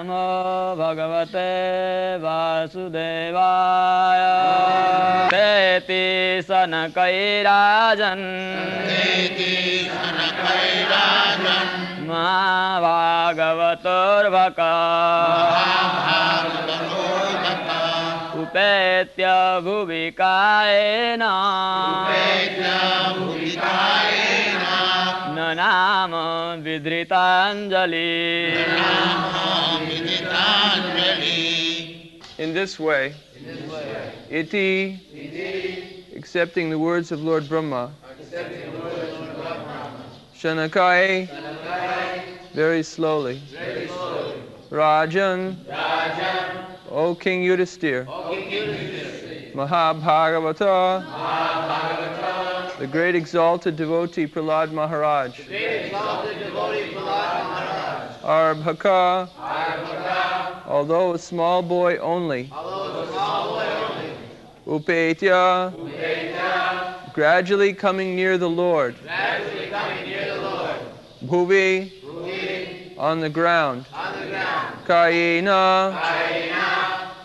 नमो भगवते वासुदेवाय तेति सनकैराजन् महाभागवतोर्भका उपेत्य भुवि कायेन ननाम विधृताञ्जलि. In this way, iti, accepting the words of Lord Brahma, Shanakai, very slowly, Rajan, O King Yudhisthira, Mahabhagavata, the great exalted devotee Prahlad Maharaj, Arbhaka, although a small boy only, Upetya, gradually coming near the Lord, Bhuvi, on the ground, Kayena,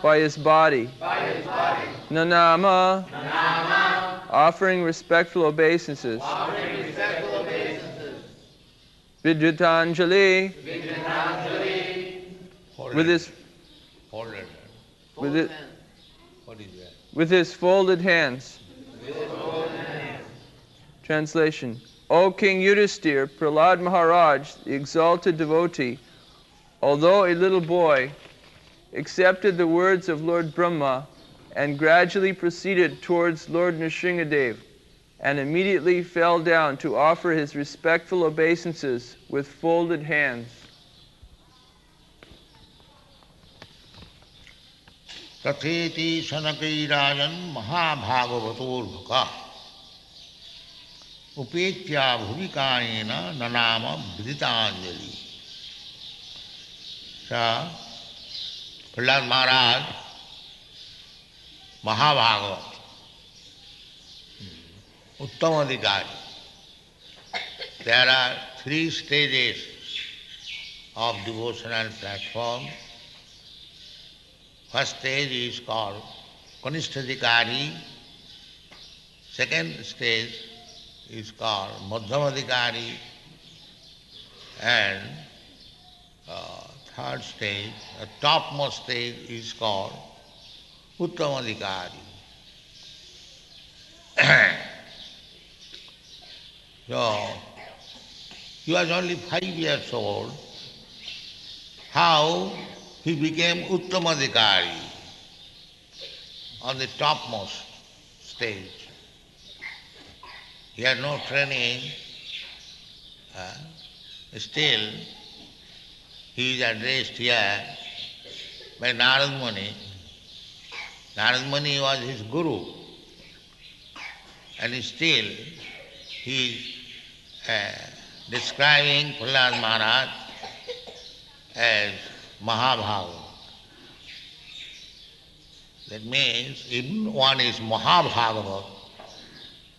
by his body, Nanama, offering respectful obeisances, Vidritanjali, with his folded hands. Translation. O King Yudhisthira, Prahlad Maharaj, the exalted devotee, although a little boy, accepted the words of Lord Brahma and gradually proceeded towards Lord Nrsingadev and immediately fell down to offer his respectful obeisances with folded hands. Tatheti sanakairajan mahabhagavatorvaka upetya bhuvikayena nanama vidhitanjali. So, Prahlad Maharaj, Mahabhagavat, Uttamadhikari. There are 3 stages of devotional platform. First stage is called Kanishtadhikari. Second stage is called Madhyamadhikari. And third stage, the topmost stage is called Uttamadhikari. So, he was only 5 years old. How he became Uttamadhikari on the topmost stage? He had no training. Still, he is addressed here by Narad Muni. Narad Muni was his guru. And still, he is describing Prahlad Maharaj as Mahabhagavata. That means, if one is Mahabhagavata,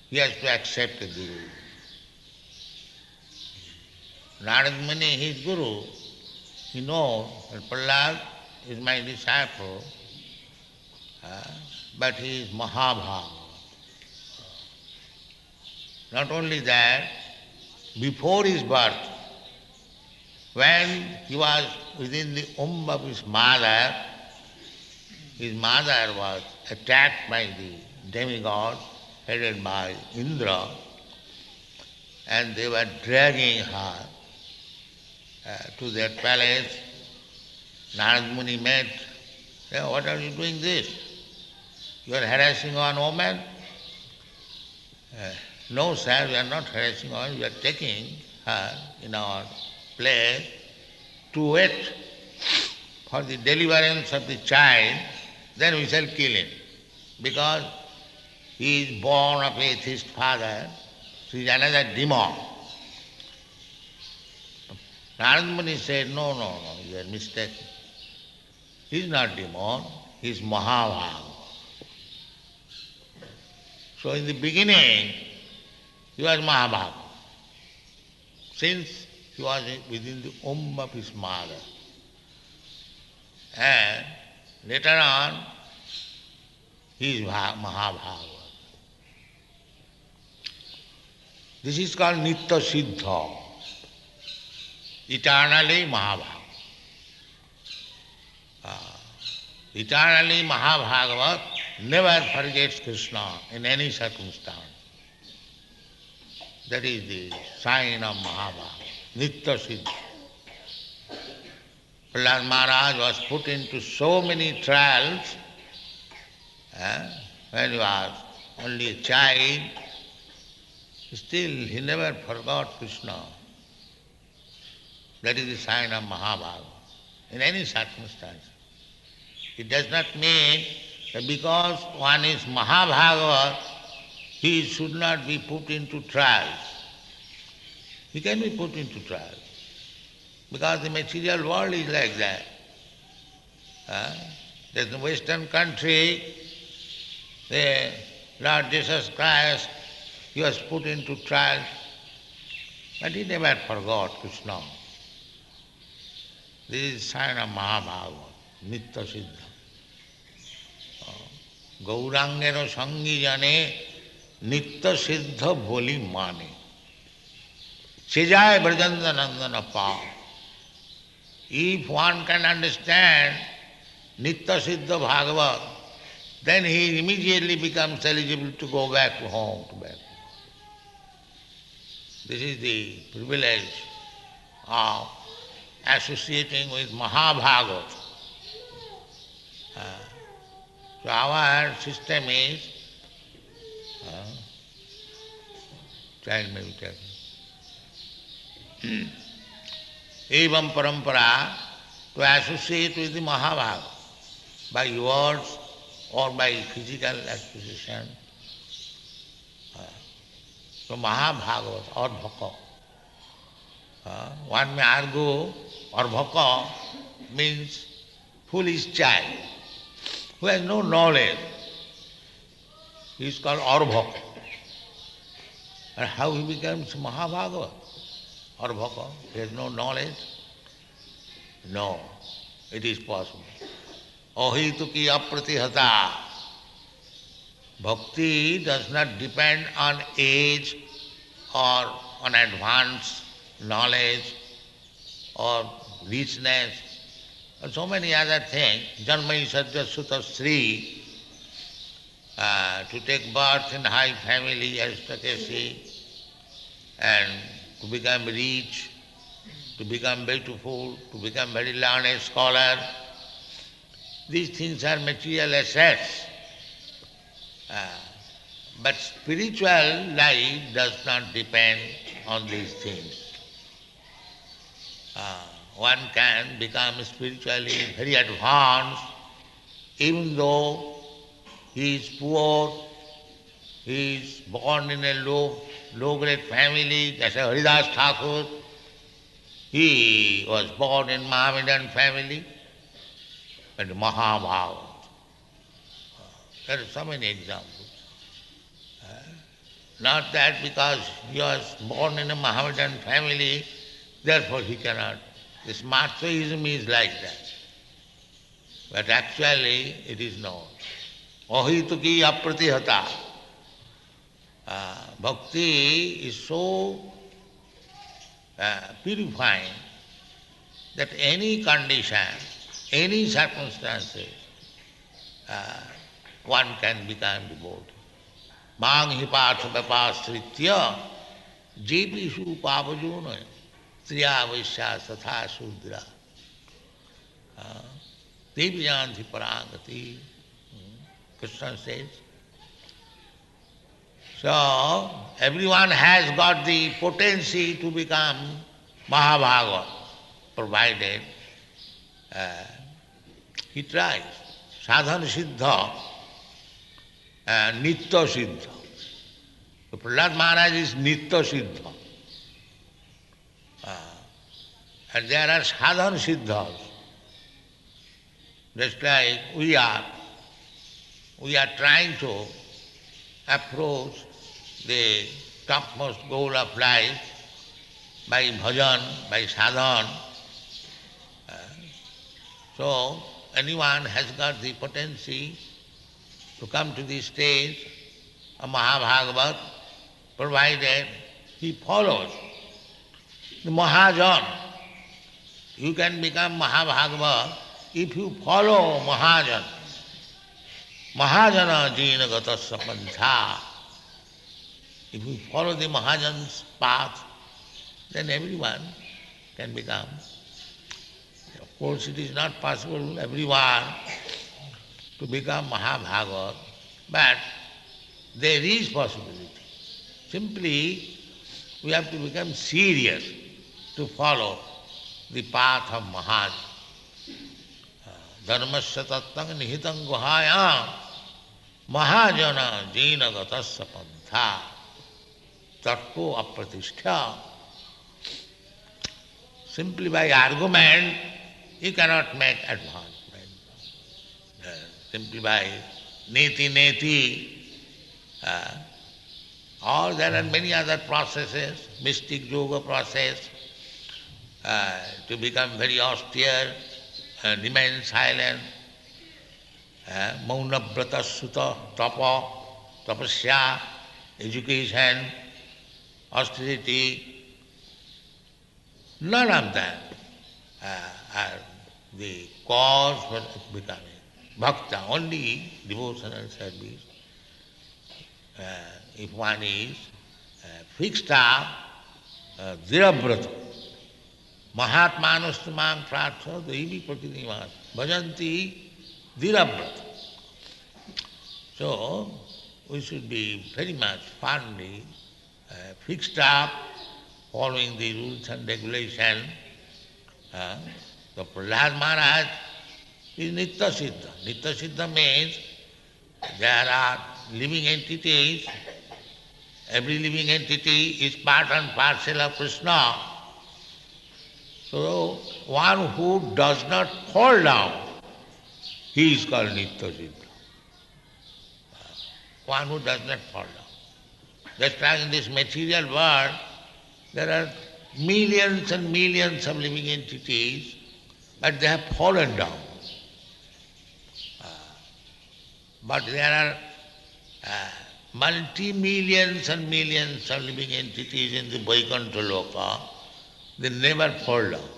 he has to accept the Guru. Narad Muni, his Guru, he knows that Prahlad is my disciple, but he is Mahabhagavata. Not only that, before his birth, when he was within the womb of his mother was attacked by the demigod headed by Indra, and they were dragging her to their palace. Narad Muni met, said, "What are you doing this? You are harassing one woman?" "No, sir, we are not harassing her, we are taking her in our place to wait for the deliverance of the child, then we shall kill him. Because he is born of atheist father, he is another demon." Narad Muni said, no, you are mistaken. He is not demon, he is Mahabhagavata. So in the beginning, he was Mahabhagavata. Since he was within the womb of his mother. And later on, he is Mahabhagavata. This is called Nitya Siddha, eternally Mahabhagavata. Eternally Mahabhagavat never forgets Krishna in any circumstance. That is the sign of Mahabhagavata, Nitya Siddha. Prahlad Maharaj was put into so many trials when he was only a child. Still, he never forgot Krishna. That is the sign of Mahabhagavata in any circumstance. It does not mean that because one is Mahabhagavat, he should not be put into trials. He can be put into trials because the material world is like that. There's a Western country, the Lord Jesus Christ, he was put into trials, but he never forgot Krishna. This is sign of Mahabhagavata, Nitya Siddha. Gaurangero Sangi Jane Nitya Siddha Boli Mane Sejay Brajanda Nandana Pa. If one can understand Nitya Siddha Bhagavat, then he immediately becomes eligible to go back to home. This is the privilege of associating with Mahabhagavat. So our system is child may be taken. Evam parampara, to associate with the Mahabhagavata by words or by physical association. So Mahabhagavata, Ardhaka. One may argue Ardhaka means foolish child who has no knowledge. He is called Ardhaka. And how he becomes Mahabhagavata? Ardhaka, he has no knowledge? No, it is possible. Ahituki apratihata. Bhakti does not depend on age or on advanced knowledge or richness or so many other things. Janmai Sadhya Sutta Sri, to take birth in high family, aristocracy, and to become rich, to become beautiful, to become very learned scholar. These things are material assets. But spiritual life does not depend on these things. One can become spiritually very advanced even though he is poor, he is born in a low-grade family, that's a Haridas Thakur. He was born in Mohammedan family, but Mahabhagavata. There are so many examples. Not that because he was born in a Mohammedan family, therefore he cannot. This Marxism is like that. But actually it is not. Ahituki apratihata. Bhakti is so purifying that any condition, any circumstances, one can become devotee. Mang hipatha vapastritya jepishu pavajuna triya vaisya satha sudra devyanti parangati. Krishna says. So, everyone has got the potency to become Mahabhagavata, provided he tries. Sadhana Siddha, Nitya Siddha. So Prahlad Maharaj is Nitya Siddha. And there are Sadhana Siddhas. Just like we are trying to approach the topmost goal of life by bhajan, by sadhan. So anyone has got the potency to come to the stage of Mahabhagavat, provided he follows the Mahajan. You can become Mahabhagavat if you follow Mahajan. Mahajana jina gatasya pantha. If you follow the Mahajan's path, then everyone can become. Of course, it is not possible everyone to become Mahabhagavat, but there is possibility. Simply, we have to become serious to follow the path of Mahajan. Dharmasya tattang nihitang guhayam mahajana jena gatasya pantha tatko apratishthya. Simply by argument, you cannot make advancement. Simply by neti, or there are many other processes, mystic yoga process, to become very austere, remain silent, mauna brata sutta, tapa, tapasya, education, austerity. None of them are the cause for becoming bhakta, only devotional service. If one is fixed up, dhirabrata, mahatmanus tumam pratha devi pratinivat, bhajanti dhirabrata. So, we should be very much firmly fixed up, following the rules and regulations. So Prahlad Maharaj is Nitya Siddha. Nitya Siddha means there are living entities. Every living entity is part and parcel of Krishna. So one who does not fall down, he is called Nitya Siddha. One who does not fall down. Just like in this material world, there are millions and millions of living entities, but they have fallen down. But there are multi-millions and millions of living entities in the Vaikuntha Loka. They never fall down.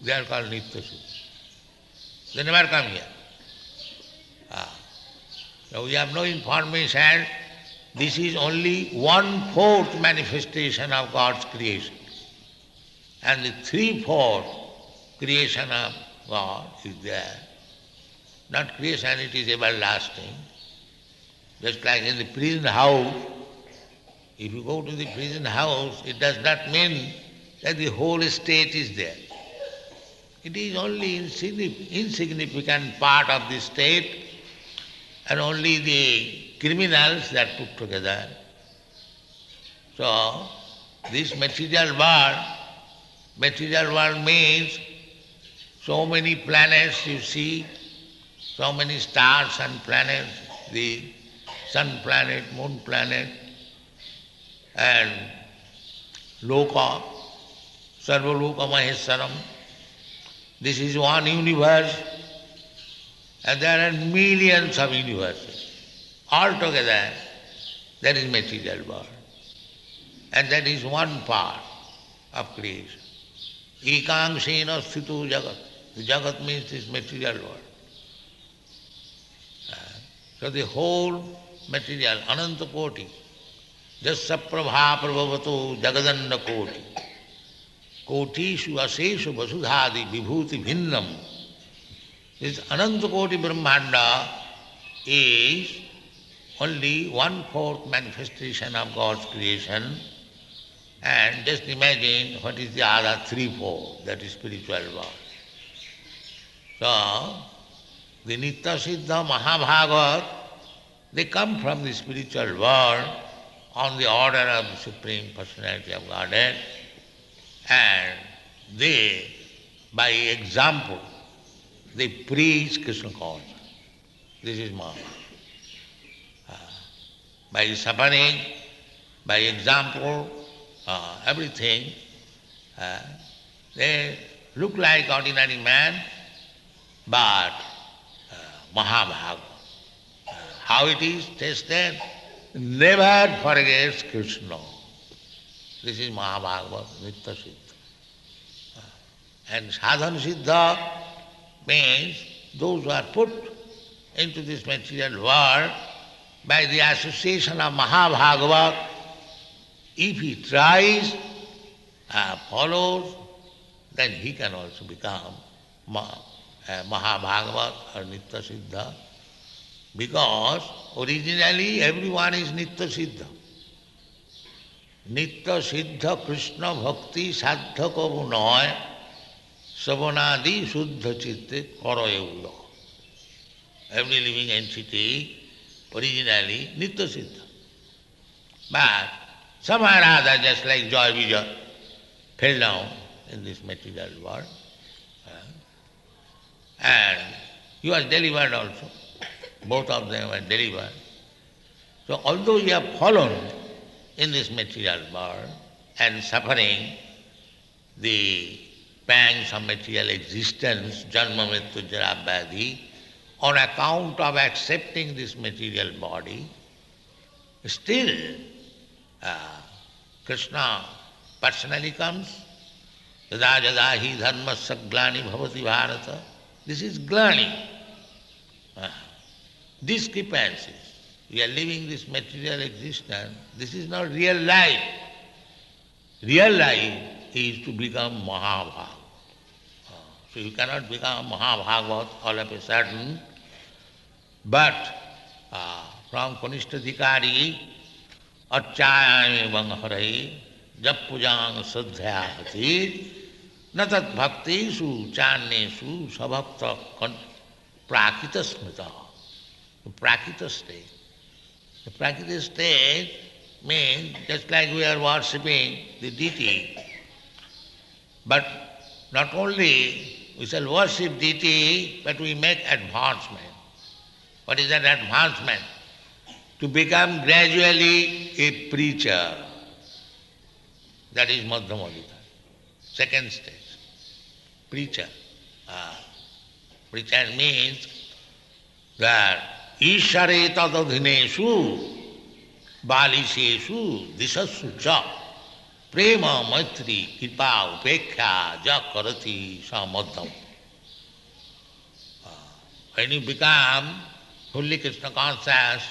They are called Nitya Siddha. They never come here. So we have no information. This is only 1/4 manifestation of God's creation. And the 3/4 creation of God is there. Not creation, it is everlasting. Just like in the prison house, if you go to the prison house, it does not mean that the whole state is there. It is only insignificant part of the state, and only the criminals that put together. So, this material world means so many planets you see, so many stars and planets, the sun planet, moon planet, and Loka, Sarvaloka Maheswaram. This is one universe, and there are millions of universes. Altogether, that is material world. And that is one part of creation. Ekangsena sthito jagat. The jagat means this material world. So the whole material, ananta koti, jasya prabha prabhavato jagadanda koti, kotishu aseshu vasudhadi vibhuti bhinnam. This ananta koti brahmanda is only 1/4 manifestation of God's creation, and just imagine what is the other 3/4, that is spiritual world. So, the Nitya Siddha Mahabhagavat, they come from the spiritual world on the order of the Supreme Personality of Godhead, and they, by example, they preach Krishna consciousness. This is Mahabhagavad. By suffering, by example, everything, they look like ordinary man, but Mahabhagavata. How it is tested? Never forgets Krishna. This is Mahabhagavata, Nitya Siddha. And Sadhana Siddha means those who are put into this material world by the association of Mahabhagavat. If he tries, follows, then he can also become Mahabhagavat or Nitya Siddha, because originally everyone is Nitya Siddha. Nitya Siddha Krishna Bhakti Sadhya Kavu Noy Savanadi Shuddha Chitte Karayeula. Every living entity originally Nitya Siddha. But somehow or other, just like Joy Vijay, fell down in this material world. And he was delivered also. Both of them were delivered. So although you have fallen in this material world and suffering the pangs of material existence, janma mrityu jara vyadhi, on account of accepting this material body, still Krishna personally comes. Yada yada hi dharmasya glani bhavati bharata. This is glani. Discrepancies. We are living this material existence. This is not real life. Real life is to become Mahabhagavat. So you cannot become Mahabhagavat all of a sudden, but from Kanishtadhikari, Achayami Vangharai, Jappujang Sadhyahati, Natat Bhakti Su Channesu Sabhakta Prakita Smita. The Prakita state. The Prakita state means just like we are worshipping the deity, but not only we shall worship deity, but we make advancement. What is that advancement? To become gradually a preacher. That is Madhyamadhika. Second stage. Preacher. Preacher means that Ishare tadadhineshu balisheshu disassu cha prema maitri kripa upekha ja karati samadham. When you become fully Krishna conscious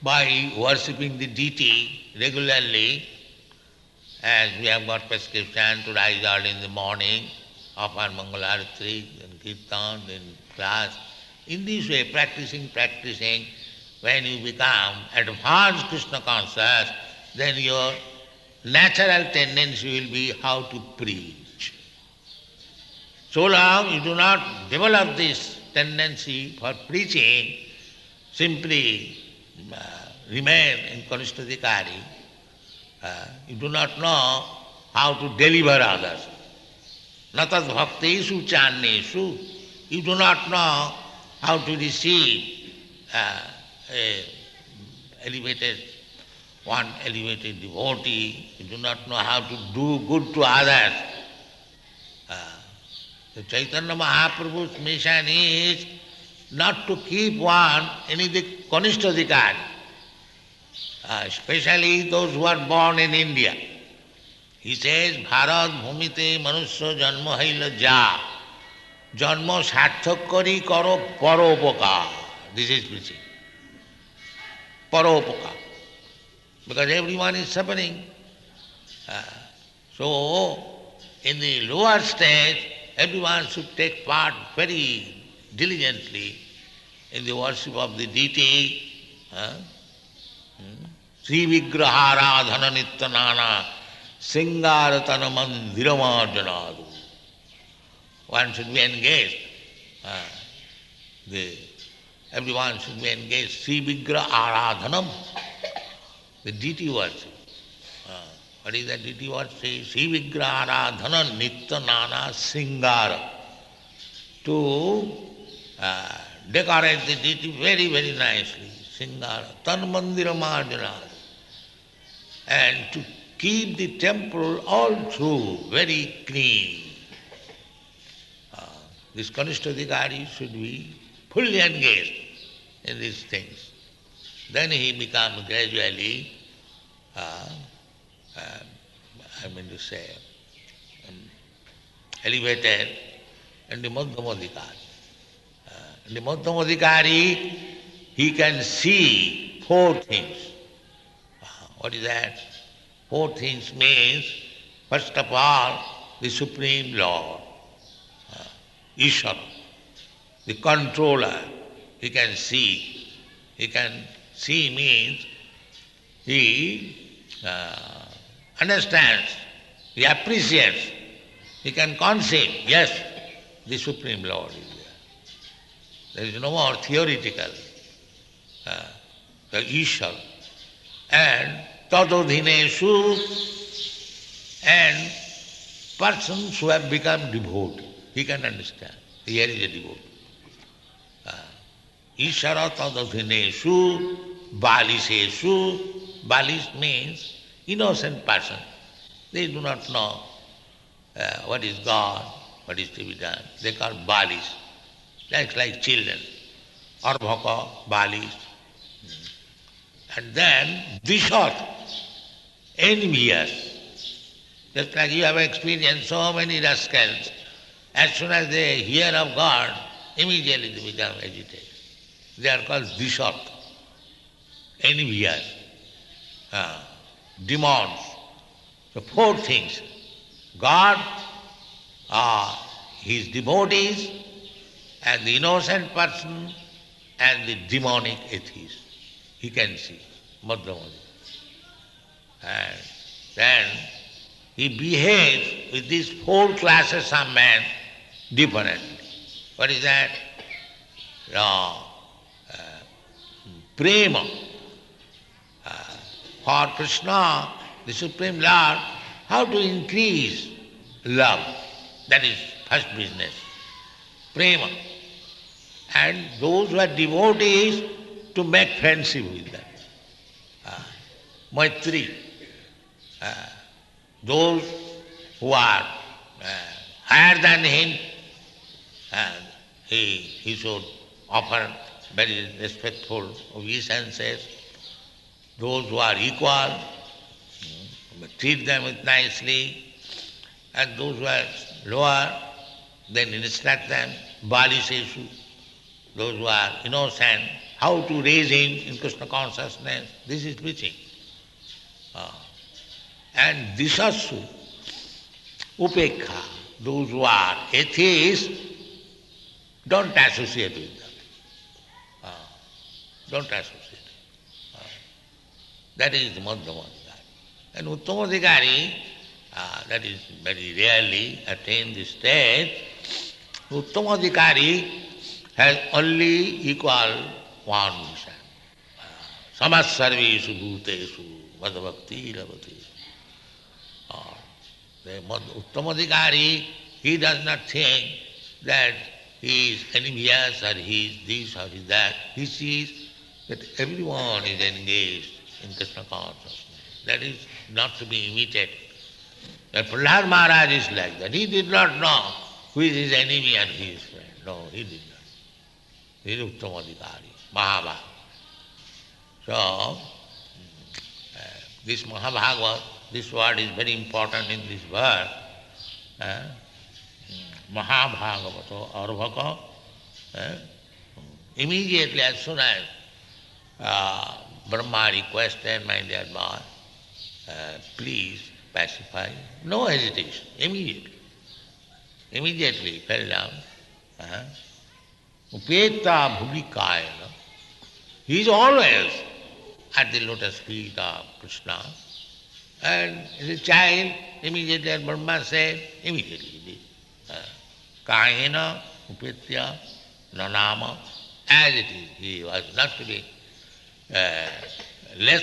by worshipping the deity regularly, as we have got prescription to rise early in the morning, offer Mangalarati, then Kirtan, then class. In this way, practicing, when you become advanced Krishna conscious, then your natural tendency will be how to preach. So long you do not develop this tendency for preaching, simply remain in Kanishtadhikari, you do not know how to deliver others. Natat bhaktesu channesu, you do not know how to receive one elevated devotee, you do not know how to do good to others. The Chaitanya Mahaprabhu's mission is not to keep one in the Kanishtadhikari, especially those who are born in India. He says, Bharat bhumite manusya janma haila ja. Janma sarthak kari karo paropakar. This is preaching. Paropakar. Because everyone is suffering. So, in the lower stage, everyone should take part very diligently in the worship of the deity. Sri Vigraharadhana Nityanana Singaratana Mandiramarjanadu. One should be engaged. Everyone should be engaged. Sri Vigraha Aradhanam, the deity worship. What is that deity worship? Sri Vigraha Aradhana Nityanana Singara. To decorate the deity very, very nicely. Singara. Tan Mandira Marjanadu. And to keep the temple all through very clean. This Kanishtadhikari should be fully engaged in these things. Then he becomes gradually, elevated in the Madhyamadikari. In the Madhyamadikari, he can see four things. What is that? Four things means, first of all, the Supreme Lord, Ishvara, the controller, he can see. He can see means he understands, he appreciates, he can conceive, yes, the Supreme Lord is there. There is no more theoretical. The Ishvara. And Tadodhineshu, and persons who have become devotee, he can understand. Here is a devotee. Ishvara Tadodhineshu, Balisheshu. Balish means innocent person. They do not know what is God, what is to be done. They call Balish. That's like children. Arvaka, Balish. And then Dishat, envious. Just like you have experienced so many rascals, as soon as they hear of God, immediately they become agitated. They are called Dishat, envious, demons. So four things. God, his devotees, and the innocent person, and the demonic atheist. He can see, Madhyamadikari. And then he behaves with these four classes of men differently. What is that? Prema. For Krishna, the Supreme Lord, how to increase love. That is first business. Prema. And those who are devotees, to make friendship with them. Maitri. Those who are higher than him, he should offer very respectful obeisances. Those who are equal, treat them nicely. And those who are lower, then instruct them. Balisheshu. Those who are innocent, how to raise him in Krishna consciousness. This is preaching. And Dishasu, Upekha, those who are atheists, don't associate with them. Don't associate. That is Madhyamadikari. And Uttamadikari, that is very rarely attained this stage. Uttamadikari has only equal one mission. Samas sarveshu bhuteshu madhavakti ravati. The Uttamadikari, he does not think that he is envious or he is this or he is that. He sees that everyone is engaged in Krishna consciousness. That is not to be imitated. But Prahlad Maharaj is like that. He did not know who is his enemy and who is his friend. No, he did not. He is Uttamadikari, Mahabhagavata. So, this Mahabhagavata, this word is very important in this verse. Mahabhagavata, Arvaka. Immediately as soon as Brahma requested, my dear boy, please pacify. No hesitation, immediately. Immediately fell down. Upeta bhuvikayana. He is always at the lotus feet of Krishna. And as a child, immediately as Brahma said, immediately he did. Kayena, upetya, nanama, as it is. He was not to be less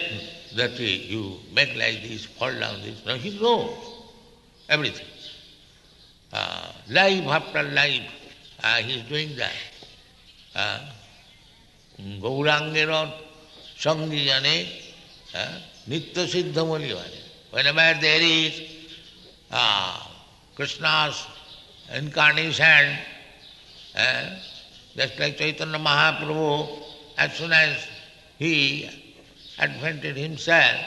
that you make like this, fall down this. No, he knows everything. Life after life, he is doing that. Gaurangera Sangijane Nitya Siddhamali. Whenever there is Krishna's incarnation, Just like Chaitanya Mahaprabhu, as soon as he advented himself,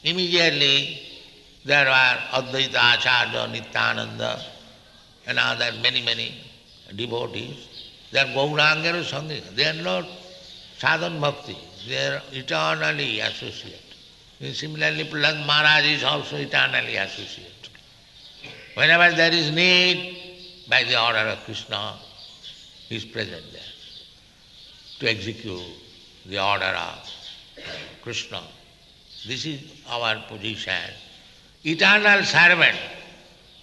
immediately there were Advaita Acharya, Nityananda, and other many devotees. They are Gauranga Sangha. They are not sadhan bhakti. They are eternally associated. Similarly, Prahlad Maharaj is also eternally associated. Whenever there is need, by the order of Krishna, he is present there to execute the order of Krishna. This is our position. Eternal servant.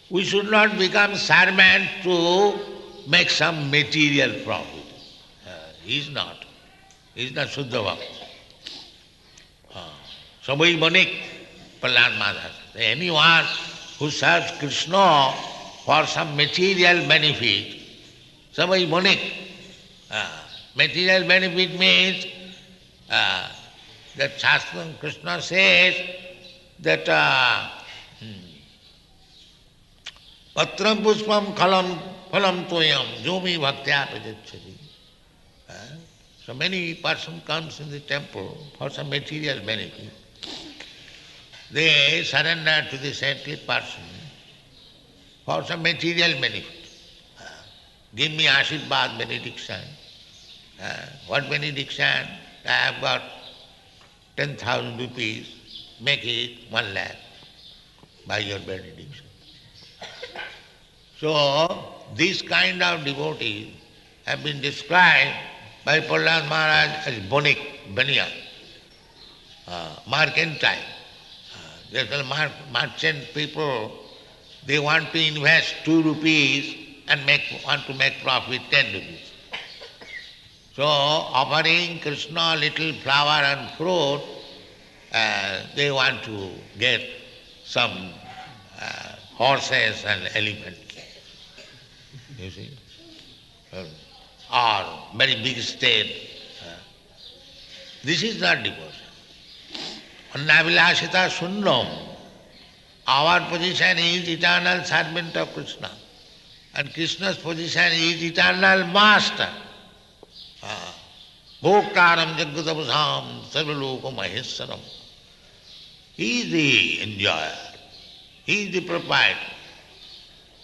We should not become servant to make some material profit. He is not. He is not Shuddha Bhakti. Sabai Bonik, Prahlad Maharaj. Anyone who serves Krishna for some material benefit, Sabai Bonik. Material benefit means that Shastra Krishna says that Patram Pushpam Phalam Toyam Jomi Bhaktya Pajachari. So many person comes in the temple for some material benefit. They surrender to the saintly person for some material benefit. Give me Ashirvad benediction. What benediction? I have got 10,000 rupees, make it 1 lakh by your benediction. So, these kind of devotees have been described by Prahlad Maharaj as bonik, baniya, mercantile. There's merchant people, they want to invest 2 rupees and want to make profit 10 rupees. So, offering Krishna little flower and fruit, they want to get some horses and elephants. You see? Or very big state. This is not devotion. Annavilashita Sunnam. Our position is eternal servant of Krishna. And Krishna's position is eternal master. Bhoktaram Jagadabhusam Sarvaloka Maheswaram. He is the enjoyer. He is the proprietor.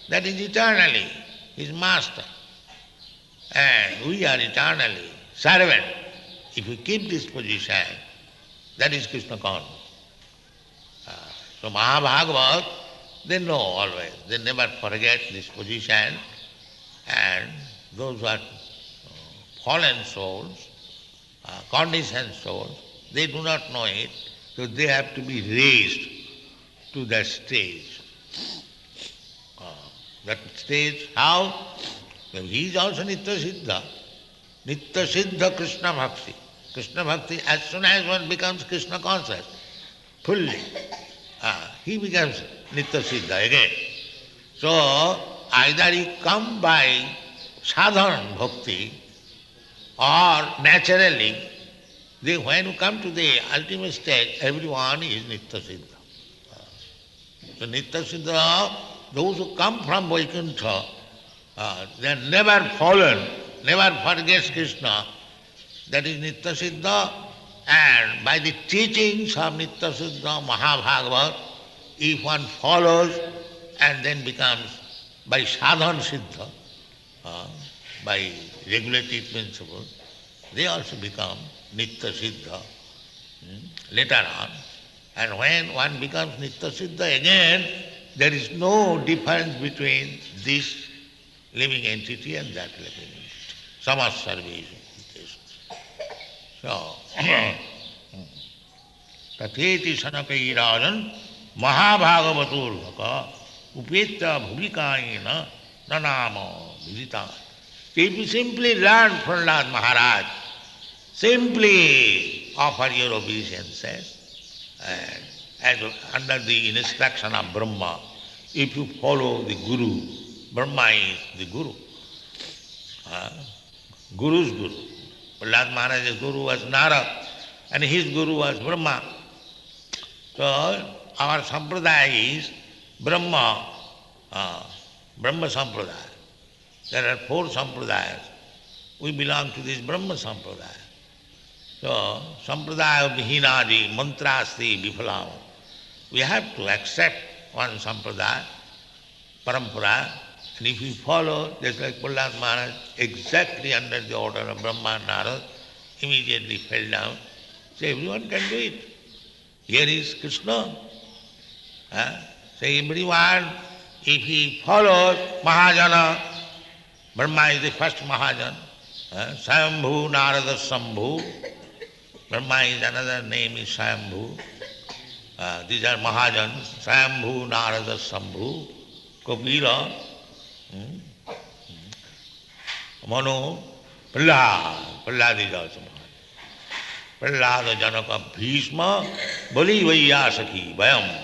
That is eternally his master. And we are eternally servant. If we keep this position, that is Krishna consciousness. So Mahabhagavat, they know always. They never forget this position. And those who are fallen souls, conditioned souls, they do not know it, so they have to be raised to that stage. That stage, how? Well, he is also Nitya Siddha. Nitya Siddha Krishna Bhakti. Krishna Bhakti, as soon as one becomes Krishna conscious, fully, he becomes Nitya Siddha again. So, either he come by sadhana bhakti or naturally, when you come to the ultimate stage, everyone is Nitya Siddha. So Nitya Siddha, those who come from Vaikuntha, they are never fallen, never forgets Krishna. That is Nitya Siddha. And by the teachings of Nitya Siddha, Mahabhagavat, if one follows and then becomes by sadhana siddha, by regulative principles, they also become Nitya Siddha later on. And when one becomes Nitya Siddha again, there is no difference between this living entity and that living entity. Samasarveshu. So, Tatheti Sanakairajan Mahabhagavaturvaka Upeta Bhuvikaina Nanama Vidita. If you simply learn from Prahlad Maharaj, simply offer your obeisances, and as under the instruction of Brahma, if you follow the Guru, Brahma is the Guru. Guru's Guru. Prahlad Maharaj's Guru was Narad, and his Guru was Brahma. So our sampradaya is Brahma Sampradaya. There are 4 sampradayas. we belong to this Brahma Sampradaya. So, Sampradaya Vihinadi Mantrasti Vifalam. We have to accept one Sampradaya, Parampara, and if we follow, just like Prahlad Maharaj, exactly under the order of Brahma and Narad, immediately fell down. So everyone can do it. Here is Krishna. So everyone, if he follows Mahajana, Brahma is the first Mahajan. Swayambhu, Narada Sambhu. Brahma is another name, is Swayambhu. These are Mahajans. Swayambhu, Narada Sambhu. Kapila. Manu, Prahlad is also Mahajan. Prahlad Janaka Bhishma, Bali Vaiyasaki, Vayam.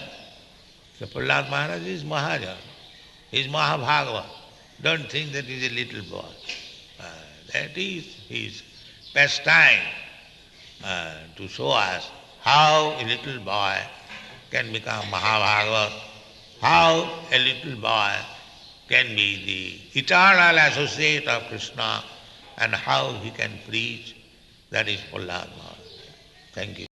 So Prahlad Maharaj is Mahajan. He is Mahabhagavad. Don't think that he is a little boy. That is his pastime to show us how a little boy can become Mahabhagavad, how a little boy can be the eternal associate of Krishna, and how he can preach. That is Prahlad Maharaj. Thank you.